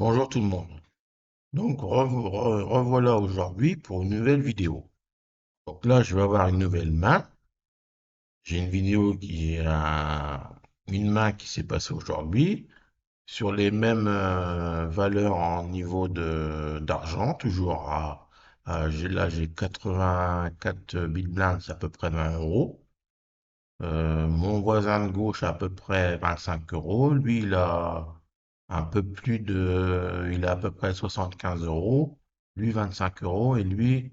Bonjour tout le monde. Donc revoilà aujourd'hui pour une nouvelle vidéo. Donc là, je vais avoir une nouvelle main. J'ai une vidéo qui est une main qui s'est passée aujourd'hui sur les mêmes valeurs en niveau de d'argent, toujours là j'ai 84 big blinds, c'est à peu près 20 euros. Mon voisin de gauche a à peu près 25 euros. Lui, il a à peu près 75 euros. Lui, 25 euros. Et lui,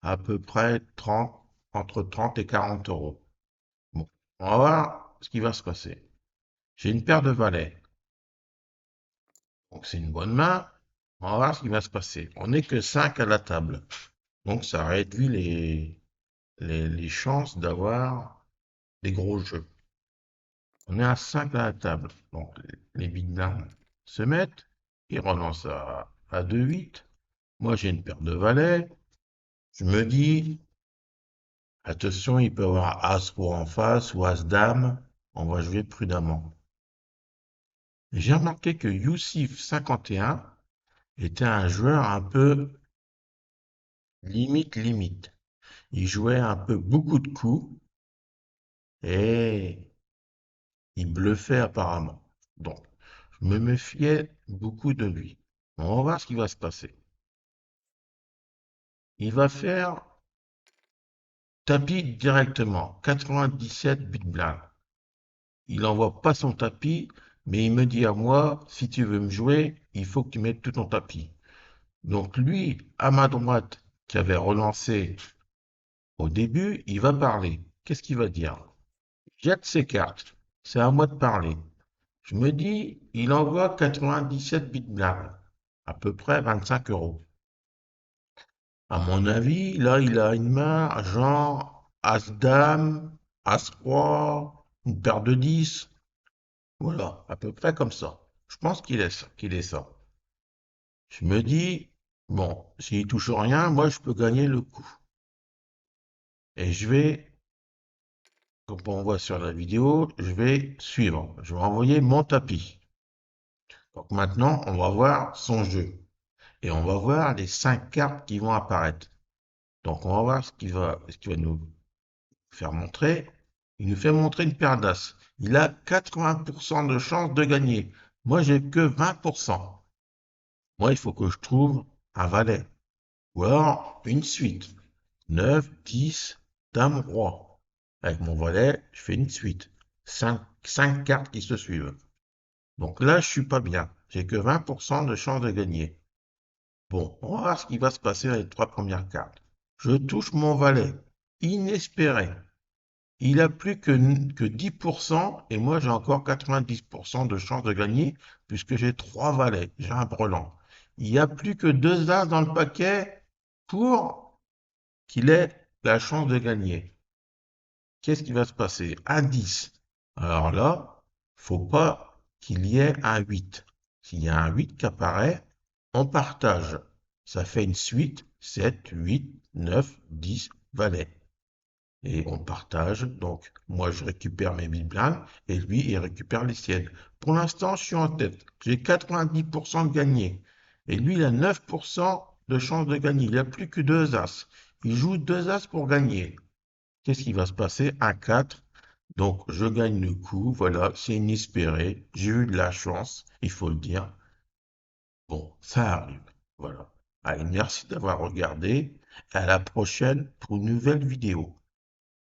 à peu près 30, entre 30 et 40 euros. Bon, on va voir ce qui va se passer. J'ai une paire de valets. Donc, c'est une bonne main. On va voir ce qui va se passer. On n'est que 5 à la table. Donc, ça réduit les chances d'avoir des gros jeux. On est à 5 à la table. Donc, les big blinds se mettent. Ils relancent à 2-8. Moi, j'ai une paire de valets. Je me dis, attention, il peut y avoir As-Roi en face ou As-Dame. On va jouer prudemment. J'ai remarqué que Youssif 51 était un joueur un peu limite. Il jouait un peu beaucoup de coups et il bluffait apparemment. Donc, je me méfiais beaucoup de lui. On va voir ce qui va se passer. Il va faire tapis directement, 97 big blind. Il n'envoie pas son tapis, mais il me dit à moi, si tu veux me jouer, il faut que tu mettes tout ton tapis. Donc lui, à ma droite, qui avait relancé au début, il va parler. Qu'est-ce qu'il va dire? Jette ses cartes. C'est à moi de parler. Je me dis, il envoie 97 big blind, à peu près 25 euros. À mon avis, là, il a une main, genre As-Dame, As-Roi, une paire de 10. Voilà, à peu près comme ça. Je pense qu'il est ça. Je me dis, bon, s'il touche rien, moi, je peux gagner le coup. Et je vais, comme on voit sur la vidéo, je vais suivre. Je vais envoyer mon tapis. Donc maintenant, on va voir son jeu. Et on va voir les 5 cartes qui vont apparaître. Donc on va voir ce qu'il va nous faire montrer. Il nous fait montrer une paire d'as. Il a 80% de chance de gagner. Moi, j'ai que 20%. Moi, il faut que je trouve un valet. Ou alors une suite. 9, 10, dame, roi. Avec mon valet, je fais une suite. 5 cartes qui se suivent. Donc là, je suis pas bien. J'ai que 20% de chance de gagner. Bon, on va voir ce qui va se passer dans les 3 premières cartes. Je touche mon valet. Inespéré. Il a plus que 10% et moi j'ai encore 90% de chance de gagner puisque j'ai 3 valets, j'ai un brelan. Il n'y a plus que 2 as dans le paquet pour qu'il ait la chance de gagner. Qu'est-ce qui va se passer? Un 10. Alors là, faut pas qu'il y ait un 8. S'il y a un 8 qui apparaît, on partage. Ça fait une suite 7, 8, 9, 10 valets. Et on partage. Donc, moi, je récupère mes 1000 blindes et lui, il récupère les siennes. Pour l'instant, je suis en tête. J'ai 90% de gagné. Et lui, il a 9% de chance de gagner. Il n'a plus que 2 as. Il joue 2 as pour gagner. Qu'est-ce qui va se passer? Un 4. Donc, je gagne le coup. Voilà, c'est inespéré. J'ai eu de la chance, il faut le dire. Bon, ça arrive. Voilà. Allez, merci d'avoir regardé. À la prochaine pour une nouvelle vidéo.